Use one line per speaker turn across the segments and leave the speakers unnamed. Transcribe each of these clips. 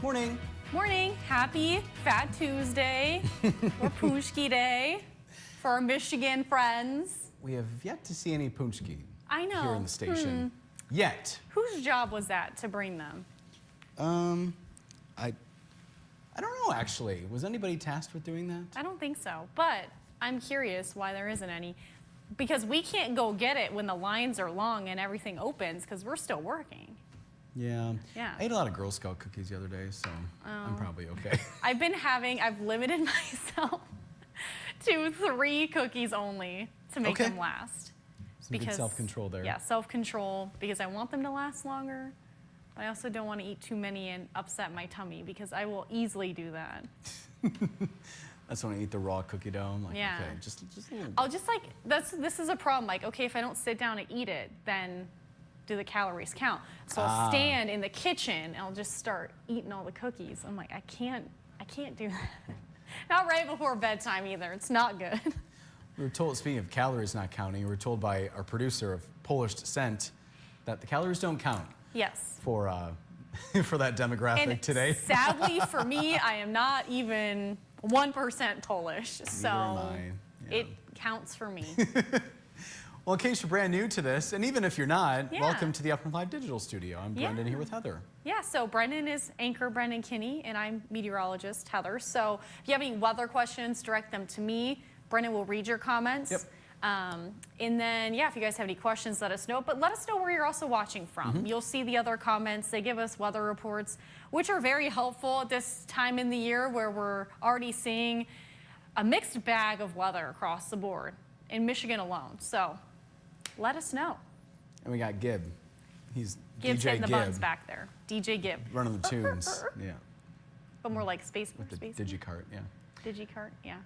Morning.
Morning. Happy Fat Tuesday or Punchki Day for our Michigan friends.
We have yet to see any punchki
I know.
here in the station. Yet.
Whose job was that to bring them?
I don't know, actually. Was anybody tasked with doing that?
I don't think so, but I'm curious why there isn't any. Because we can't go get it when the lines are long and everything opens because we're still working.
Yeah.
Yeah.
I ate a lot of Girl Scout cookies the other day, so I'm probably okay.
I've limited myself to 3 cookies only to make them last.
Some good self-control there.
Yeah, self-control, because I want them to last longer. I also don't want to eat too many and upset my tummy because I will easily do that.
That's when I eat the raw cookie dough. I'm like,
Yeah.
okay, just a little bit.
I'll just this is a problem. Like, okay, if I don't sit down and eat it, then do the calories count? So I'll stand in the kitchen and I'll just start eating all the cookies. I'm like, I can't do that. Not right before bedtime either. It's not good.
We were told, speaking of calories not counting, we were told by our producer of Polish descent that the calories don't count.
Yes.
For for that demographic
and
today.
Sadly for me, I am not even 1% Polish, so
am I. Yeah.
It counts for me.
Well, in case you're brand new to this, and even if you're not, welcome to the Up and Live Digital Studio. I'm Brendan here with Heather.
Yeah, so Brendan is anchor Brendan Kinney, and I'm meteorologist Heather. So if you have any weather questions, direct them to me. Brendan will read your comments.
Yep.
And then, if you guys have any questions, let us know. But let us know where you're also watching from. You'll see the other comments. They give us weather reports, which are very helpful at this time in the year where we're already seeing a mixed bag of weather across the board in Michigan alone. So let us know.
And we got Gib. He's
Gib's
DJ
hitting the
Gib.
buttons back there. DJ Gib.
Running the tunes. Yeah.
But more like space.
With the digicart, yeah.
Digicart, yeah.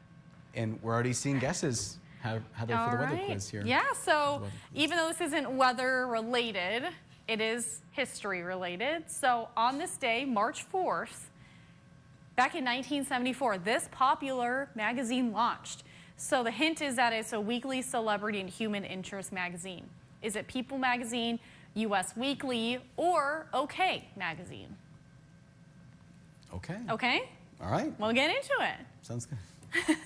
And we're already seeing guesses. Heather, for the weather quiz here.
Yeah, so even though this isn't weather related, it is history related. So on this day, March 4th, back in 1974, this popular magazine launched. So the hint is that it's a weekly celebrity and human interest magazine. Is it People Magazine, US Weekly, or OK Magazine?
Okay.
Okay?
All right.
We'll get into it.
Sounds good.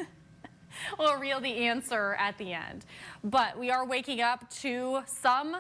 We'll reveal the answer at the end. But we are waking up to some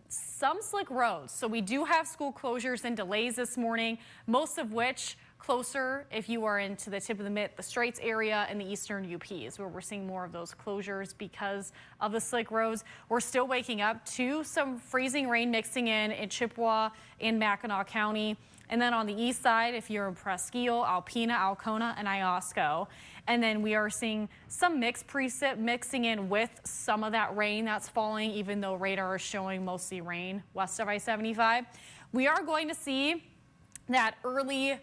slick roads. So we do have school closures and delays this morning, most of which closer if you are into the tip of the Straits area and the eastern UPs, where we're seeing more of those closures because of the slick roads. We're still waking up to some freezing rain mixing in Chippewa and Mackinac County. And then on the east side, if you're in Presque Isle, Alpena, Alcona, and Iosco. And then we are seeing some mixed precip mixing in with some of that rain that's falling, even though radar is showing mostly rain west of I-75. We are going to see that early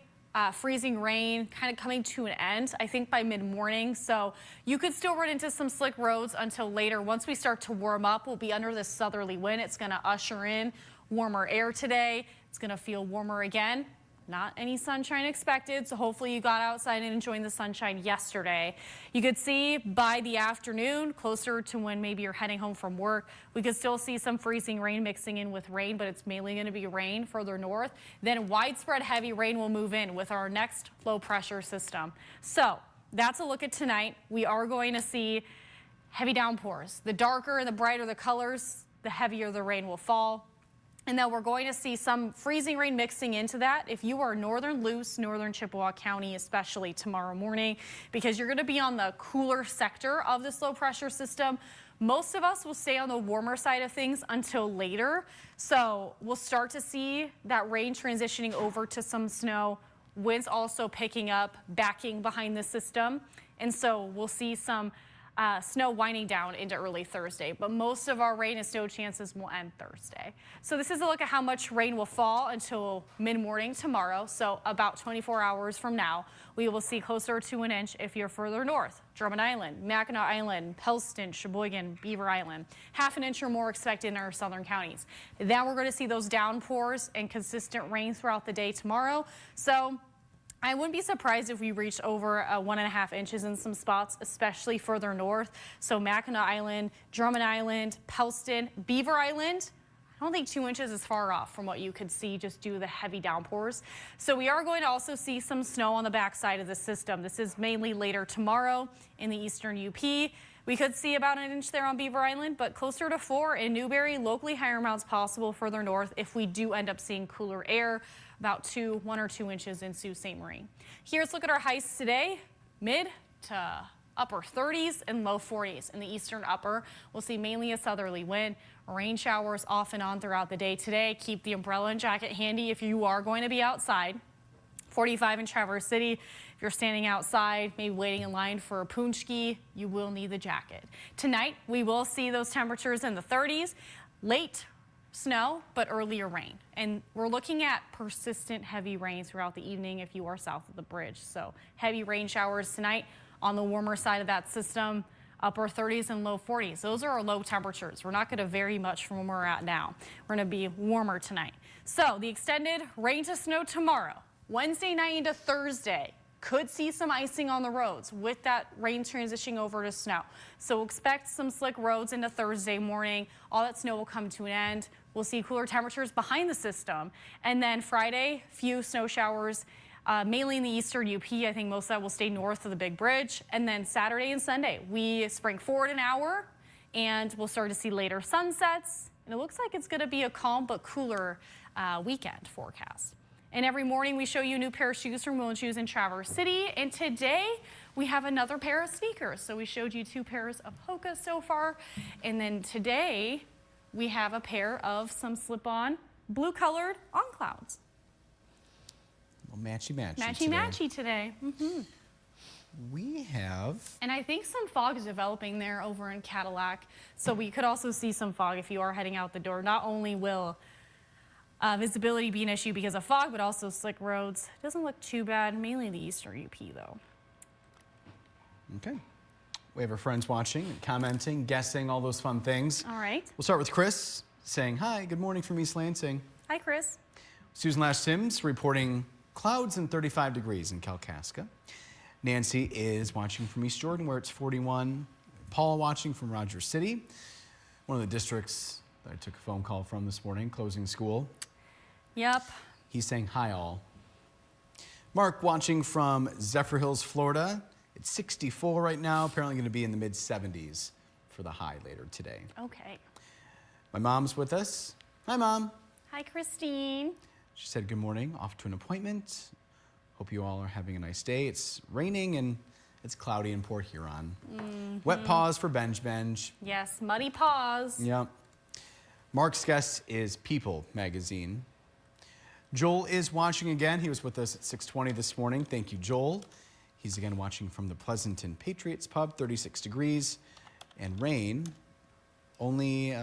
freezing rain kind of coming to an end, I think by mid-morning. So you could still run into some slick roads until later. Once we start to warm up, we'll be under this southerly wind. It's going to usher in warmer air today. It's going to feel warmer again. Not any sunshine expected, so hopefully you got outside and enjoying the sunshine yesterday. You could see by the afternoon, closer to when maybe you're heading home from work, we could still see some freezing rain mixing in with rain, but it's mainly going to be rain further north. Then widespread heavy rain will move in with our next low pressure system. So that's a look at tonight. We are going to see heavy downpours. The darker and the brighter the colors, the heavier the rain will fall. And then we're going to see some freezing rain mixing into that if you are northern Chippewa County, especially tomorrow morning, because you're going to be on the cooler sector of this low pressure system. Most of us will stay on the warmer side of things until later. So we'll start to see that rain transitioning over to some snow, winds also picking up, backing behind the system. And so we'll see some snow winding down into early Thursday, but most of our rain and snow chances will end Thursday. So this is a look at how much rain will fall until mid-morning tomorrow. So about 24 hours from now, we will see closer to an inch if you're further north. Drummond Island, Mackinac Island, Pellston, Sheboygan, Beaver Island. Half an inch or more expected in our southern counties. Then we're going to see those downpours and consistent rain throughout the day tomorrow. So I wouldn't be surprised if we reached over 1.5 inches in some spots, especially further north. So Mackinac Island, Drummond Island, Pellston, Beaver Island, I don't think 2 inches is far off from what you could see just due to the heavy downpours. So we are going to also see some snow on the backside of the system. This is mainly later tomorrow in the eastern UP. We could see about an inch there on Beaver Island, but closer to 4 in Newberry, locally higher amounts possible further north if we do end up seeing cooler air, about 1 or 2 inches in Sault Ste. Marie. Here, let's look at our highs today, mid to upper 30s and low 40s. In the eastern upper, we'll see mainly a southerly wind. Rain showers off and on throughout the day today. Keep the umbrella and jacket handy if you are going to be outside. 45 in Traverse City. If you're standing outside, maybe waiting in line for a punchki, you will need the jacket. Tonight, we will see those temperatures in the 30s. Late snow, but earlier rain. And we're looking at persistent heavy rain throughout the evening if you are south of the bridge. So heavy rain showers tonight on the warmer side of that system. Upper 30s and low 40s. Those are our low temperatures. We're not going to vary much from where we're at now. We're going to be warmer tonight. So the extended rain to snow tomorrow, Wednesday night into Thursday. Could see some icing on the roads with that rain transitioning over to snow. So expect some slick roads into Thursday morning. All that snow will come to an end. We'll see cooler temperatures behind the system. And then Friday, few snow showers. Mainly in the eastern UP. I think most of that will stay north of the big bridge. And then Saturday and Sunday, we spring forward an hour and we'll start to see later sunsets. And it looks like it's going to be a calm but cooler weekend forecast. And every morning we show you a new pair of shoes from Will & Shoes in Traverse City. And today we have another pair of sneakers. So we showed you 2 pairs of Hoka so far. And then today we have a pair of some slip-on blue colored On Clouds.
Matchy-matchy
today.
We have...
And I think some fog is developing there over in Cadillac. So we could also see some fog if you are heading out the door. Not only will visibility be an issue because of fog, but also slick roads. Doesn't look too bad, mainly the eastern UP though.
Okay. We have our friends watching, commenting, guessing, all those fun things.
All right.
We'll start with Chris saying, hi, good morning from East Lansing.
Hi, Chris.
Susan Lash Sims reporting clouds and 35 degrees in Kalkaska. Nancy is watching from East Jordan where it's 41. Paul watching from Rogers City, one of the districts that I took a phone call from this morning, closing school.
Yep.
He's saying hi all. Mark watching from Zephyr Hills, Florida. It's 64 right now, apparently going to be in the mid 70s for the high later today.
Okay.
My mom's with us. Hi, Mom.
Hi, Christine.
She said good morning, off to an appointment. Hope you all are having a nice day. It's raining and it's cloudy in Port Huron. Wet paws for Benj.
Yes, muddy paws.
Yep. Mark's guest is People magazine. Joel is watching again. He was with us at 6:20 this morning. Thank you, Joel. He's again watching from the Pleasanton Patriots Pub, 36 degrees and rain. Only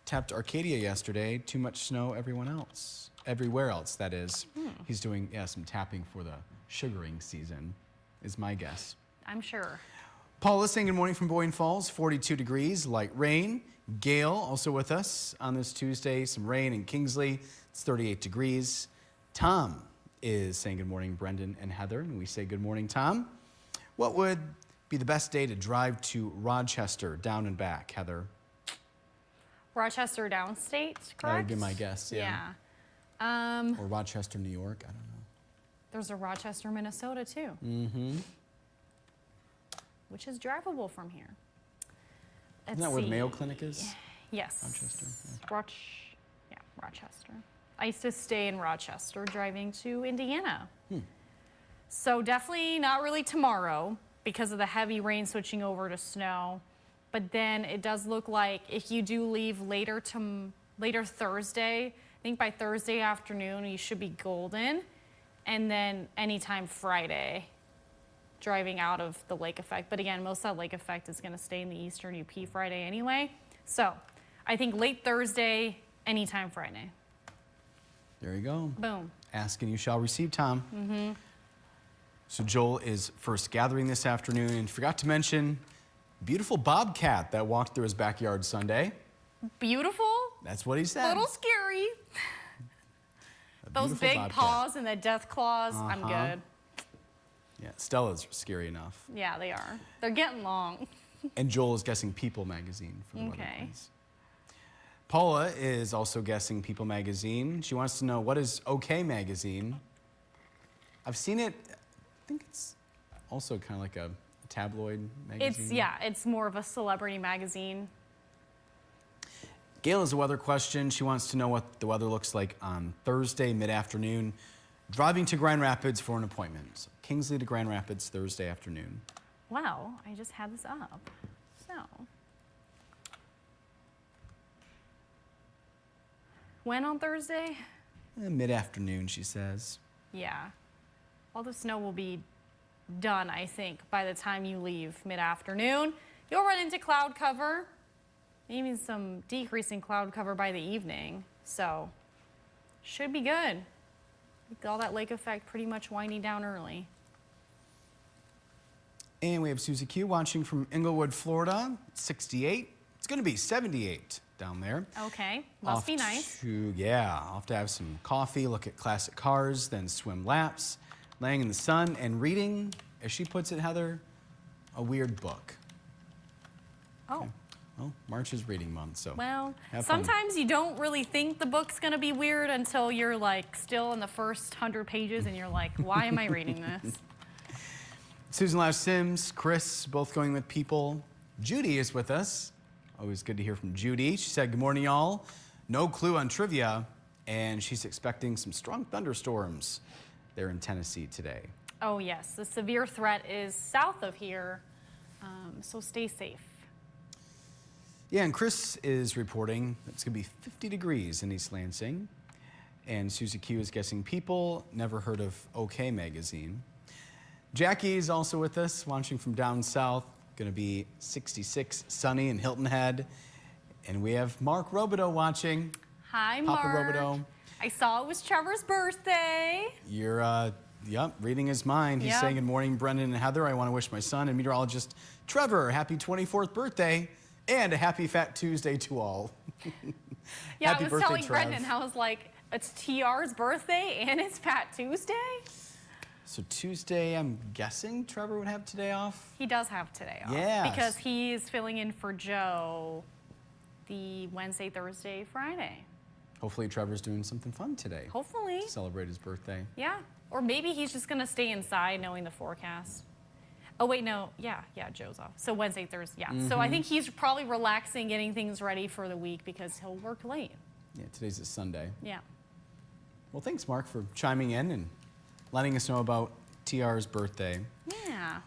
tapped Arcadia yesterday. Too much snow everywhere else, that is. He's doing some tapping for the sugaring season, is my guess.
I'm sure.
Paul is saying good morning from Boyne Falls, 42 degrees, light rain. Gail also with us on this Tuesday, some rain in Kingsley, it's 38 degrees. Tom is saying good morning, Brendan and Heather, and we say good morning, Tom. What would be the best day to drive to Rochester, down and back, Heather?
Rochester downstate, correct?
That would be my guess, yeah.
Yeah.
Or Rochester, New York, I don't know.
There's a Rochester, Minnesota, too. Which is drivable from here.
Isn't that where the Mayo Clinic is?
Yes.
Rochester.
Yeah, Rochester. I used to stay in Rochester driving to Indiana. So definitely not really tomorrow because of the heavy rain switching over to snow. But then it does look like if you do leave later Thursday, I think by Thursday afternoon you should be golden. And then anytime Friday, driving out of the lake effect. But again, most of that lake effect is going to stay in the eastern UP Friday anyway. So I think late Thursday, anytime Friday.
There you go.
Boom.
Ask and you shall receive, Tom. So Joel is first gathering this afternoon and forgot to mention beautiful bobcat that walked through his backyard Sunday.
Beautiful?
That's what he said.
A little scary. Those big
bobcat.
paws and the death claws, I'm good.
Yeah, Stella's scary enough.
Yeah, they are. They're getting long.
And Joel is guessing People magazine for the weather
Okay.
quiz. Paula is also guessing People magazine. She wants to know, what is OK magazine? I've seen it. I think it's also kind of like a tabloid magazine.
It's more of a celebrity magazine.
Gail has a weather question. She wants to know what the weather looks like on Thursday mid-afternoon. Driving to Grand Rapids for an appointment. So Kingsley to Grand Rapids Thursday afternoon.
Wow, I just had this up. So, when on Thursday?
Mid-afternoon, she says.
Yeah. All the snow will be done, I think, by the time you leave mid-afternoon. You'll run into cloud cover, maybe some decreasing cloud cover by the evening. So, should be good. All that lake effect pretty much winding down early.
And we have Susie Q watching from Inglewood, Florida. 68. It's going to be 78 down there.
Okay, must be nice.
I'll have to have some coffee, look at classic cars, then swim laps, laying in the sun and reading, as she puts it, Heather, a weird book.
Oh.
Okay. Well, March is reading month, so
Well,
have fun.
sometimes you don't really think the book's going to be weird until you're like still in the first 100 pages and you're like, why am I reading this?
Susan Lau Sims, Chris, both going with People. Judy is with us. Always good to hear from Judy. She said, good morning, y'all. No clue on trivia, and she's expecting some strong thunderstorms there in Tennessee today.
Oh, yes. The severe threat is south of here, so stay safe.
Yeah, and Chris is reporting it's going to be 50 degrees in East Lansing. And Susie Q is guessing People, never heard of OK magazine. Jackie is also with us, watching from down south. Going to be 66, sunny in Hilton Head. And we have Mark Robideau watching.
Hi,
Papa
Mark.
Robideau.
I saw it was Trevor's birthday.
You're, reading his mind. He's
Yep.
saying, good morning, Brendan and Heather. I want to wish my son and meteorologist Trevor happy 24th birthday and a happy Fat Tuesday to all.
Yeah,
Happy
I was
birthday,
telling
Trev.
Brendan, I was like, it's TR's birthday and it's Fat Tuesday?
So Tuesday, I'm guessing Trevor would have today off?
He does have today off.
Yes.
Because he's filling in for Joe the Wednesday, Thursday, Friday.
Hopefully Trevor's doing something fun today
Hopefully.
to celebrate his birthday.
Yeah. Or maybe he's just going to stay inside knowing the forecast. Oh, wait, no. Yeah, Joe's off. So Wednesday, Thursday, yeah. So I think he's probably relaxing, getting things ready for the week because he'll work late.
Yeah, today's a Sunday.
Yeah.
Well, thanks, Mark, for chiming in and letting us know about TR's birthday.
Yeah.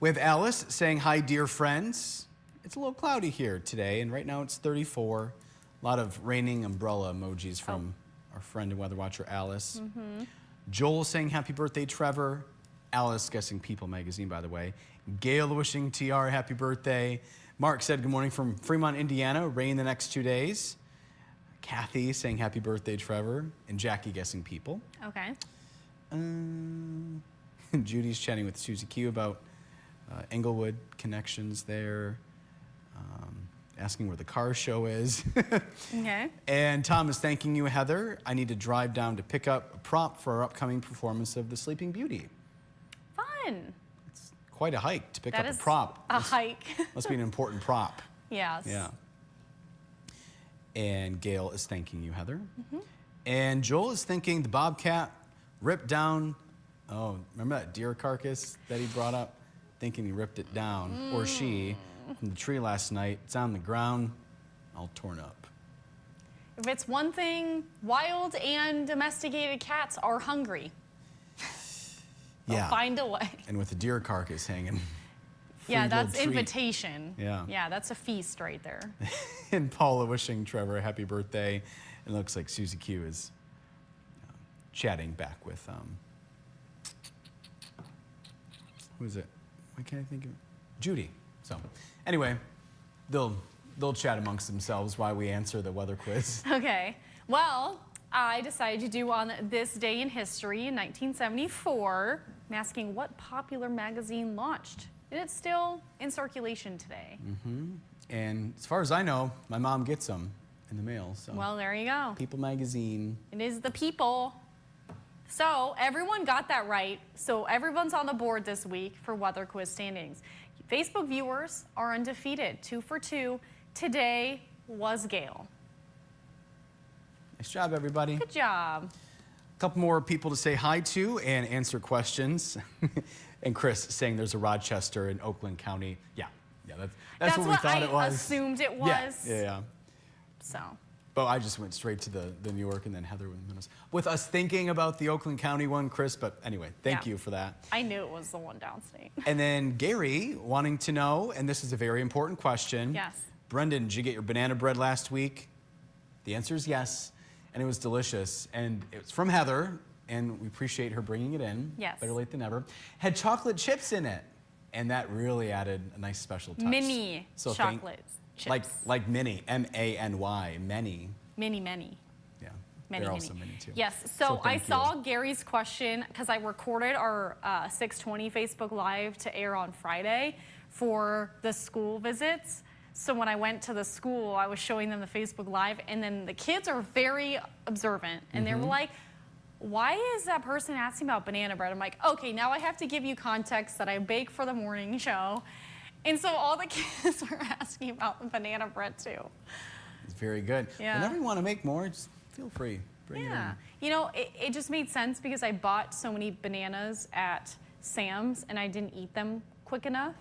We have Alice saying, hi, dear friends. It's a little cloudy here today, and right now it's 34. A lot of raining umbrella emojis from our friend and weather watcher, Alice. Joel saying, happy birthday, Trevor. Alice guessing People magazine, by the way. Gail wishing TR happy birthday. Mark said, good morning from Fremont, Indiana. Rain the next 2 days. Kathy saying, happy birthday, Trevor. And Jackie guessing People.
Okay.
Judy's chatting with Susie Q about Englewood connections there, asking where the car show is.
Okay.
And Tom is thanking you, Heather. I need to drive down to pick up a prop for our upcoming performance of The Sleeping Beauty.
Fun.
It's quite a hike to pick
That
up
is
a prop.
a hike.
Must be an important prop.
Yes.
Yeah. And Gail is thanking you, Heather. And Joel is thinking the bobcat ripped down. Oh, remember that deer carcass that he brought up? Thinking he ripped it down, or she, from the tree last night. It's on the ground, all torn up.
If it's one thing, wild and domesticated cats are hungry. They'll find a way.
And with the deer carcass hanging.
Yeah,
free
that's
little treat.
invitation.
Yeah.
Yeah, that's a feast right there.
And Paula wishing Trevor a happy birthday. It looks like Susie Q is chatting back with, who is it? Why can't I think of it? Judy. So anyway, they'll chat amongst themselves while we answer the weather quiz.
Okay. Well, I decided to do on this day in history in 1974. I'm asking what popular magazine launched. And it's still in circulation today.
And as far as I know, my mom gets them in the mail. So
Well, there you go.
People magazine.
It is the People. So everyone got that right. So everyone's on the board this week for weather quiz standings. Facebook viewers are undefeated, 2 for 2. Today was Gail.
Nice job, everybody.
Good job.
A couple more people to say hi to and answer questions. And Chris saying there's a Rochester in Oakland County. Yeah, that's what we thought it was.
I assumed it was.
Yeah.
So.
But I just went straight to the New York, and then Heather with us thinking about the Oakland County one, Chris. But anyway, thank you for that.
I knew it was the one downstate.
And then Gary wanting to know, and this is a very important question.
Yes.
Brendan, did you get your banana bread last week? The answer is yes, and it was delicious. And it was from Heather, and we appreciate her bringing it in.
Yes.
Better late than never. Had chocolate chips in it, and that really added a nice special touch.
Mini chocolate chips.
Like mini, M-A-N-Y, many.
Many.
Yeah,
Many.
also many too.
Yes, so I
thank
saw
you.
Gary's question because I recorded our 620 Facebook Live to air on Friday for the school visits. So when I went to the school, I was showing them the Facebook Live, and then the kids are very observant, and they were like, why is that person asking about banana bread? I'm like, okay, now I have to give you context that I bake for the morning show. And so all the kids were asking about the banana bread too.
It's very good.
Yeah.
Whenever you want to make more, just feel free. Bring it in.
You know, it just made sense because I bought so many bananas at Sam's and I didn't eat them quick enough.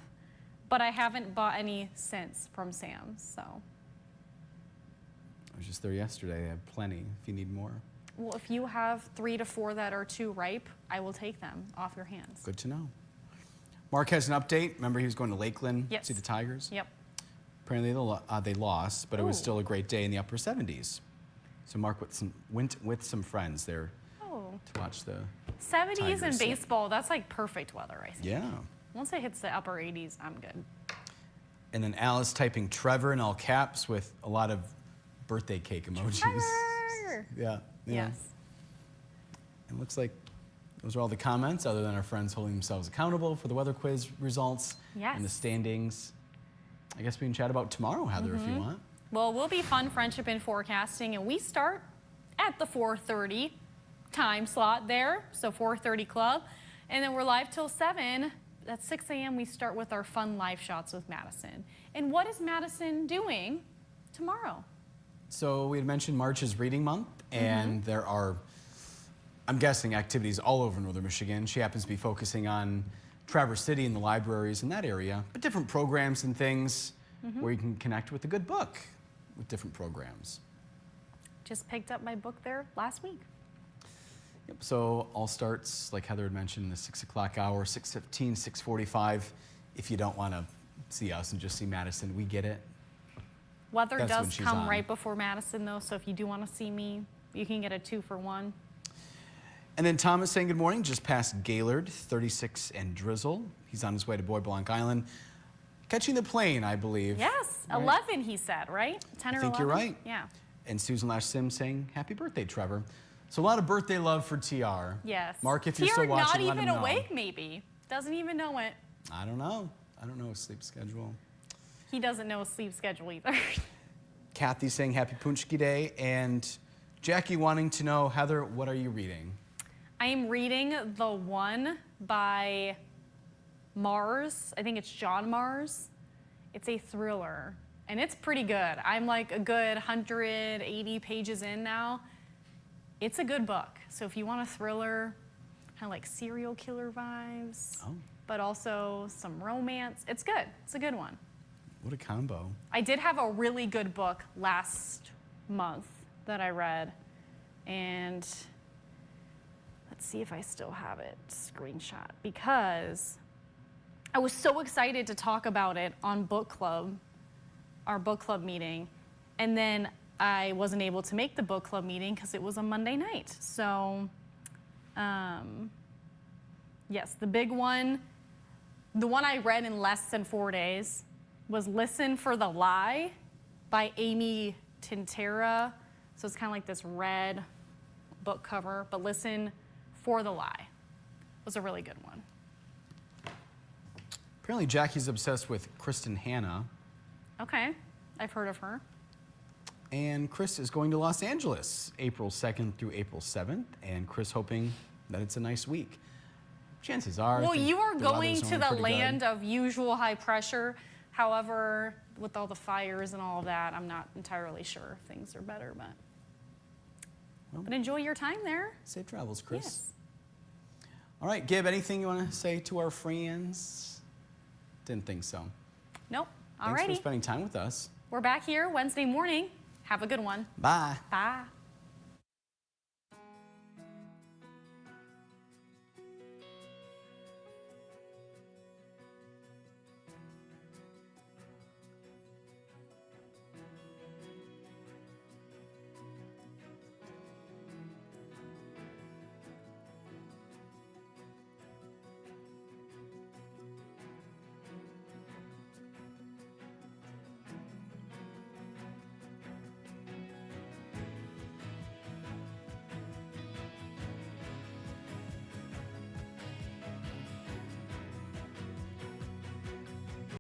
But I haven't bought any since from Sam's, so.
I was just there yesterday. They have plenty if you need more.
Well, if you have 3 to 4 that are too ripe, I will take them off your hands.
Good to know. Mark has an update. Remember he was going to Lakeland to see the Tigers?
Yep.
Apparently they lost, but it was
Ooh.
still a great day in the upper 70s. So Mark went with some friends there to watch the
70s
Tigers.
in baseball, that's like perfect weather, I think.
Yeah.
Once it hits the upper 80s, I'm good.
And then Alice typing Trevor in all caps with a lot of birthday cake emojis.
Trevor!
Yeah.
Yes.
It looks like those are all the comments, other than our friends holding themselves accountable for the weather quiz results and the standings. I guess we can chat about tomorrow, Heather, if you want.
Well, we'll be fun friendship and forecasting, and we start at the 4:30 time slot there, so 4:30 club, and then we're live till 7. At 6 a.m. we start with our fun live shots with Madison. And what is Madison doing tomorrow?
So we had mentioned March is Reading Month, and there are, I'm guessing, activities all over Northern Michigan. She happens to be focusing on Traverse City and the libraries in that area, but different programs and things where you can connect with a good book with different programs.
Just picked up my book there last week.
Yep, so all starts, like Heather had mentioned, in the 6 o'clock hour, 6:15, 6:45. If you don't want to see us and just see Madison, we get it.
Weather
That's when
does
she's
come
on.
right before Madison, though, so if you do want to see me, you can get a 2-for-1.
And then Thomas saying good morning, just past Gaylord, 36 and drizzle. He's on his way to Bois Blanc Island. Catching the plane, I believe.
Yes,
Right?
11 he said, right? 10 or 11?
I think you're right.
Yeah.
And Susan Lash Sims saying, happy birthday, Trevor. So a lot of birthday love for TR.
Yes.
Mark, if you're
TR
still watching,
not
let
even
him know.
awake, maybe. Doesn't even know it.
I don't know. I don't know his sleep schedule.
He doesn't know his sleep schedule either.
Kathy saying happy Punchki Day. And Jackie wanting to know, Heather, what are you reading?
I am reading The One by Mars. I think it's John Mars. It's a thriller, and it's pretty good. I'm like a good 180 pages in now. It's a good book. So if you want a thriller, kind of like serial killer vibes, but also some romance, it's good. It's a good one.
What a combo.
I did have a really good book last month that I read, and let's see if I still have it screenshot, because I was so excited to talk about it on book club, our book club meeting, and then I wasn't able to make the book club meeting because it was a Monday night. So, yes, the big one, the one I read in less than 4 days was Listen for the Lie by Amy Tintera. So it's kind of like this red book cover, but Listen for the Lie was a really good one.
Apparently Jackie's obsessed with Kristen Hanna.
Okay, I've heard of her.
And Chris is going to Los Angeles, April 2nd through April 7th. And Chris hoping that it's a nice week. Chances are.
Well, you are
the
going
weather's
to
normally
the
pretty good.
land of usual high pressure. However, with all the fires and all of that, I'm not entirely sure if things are better, but But enjoy your time there.
Safe travels, Chris.
Yes.
All right, Gib, anything you want to say to our friends? Didn't think so.
Nope. All
Thanks
righty.
for spending time with us.
We're back here Wednesday morning. Have a good one.
Bye.
Bye.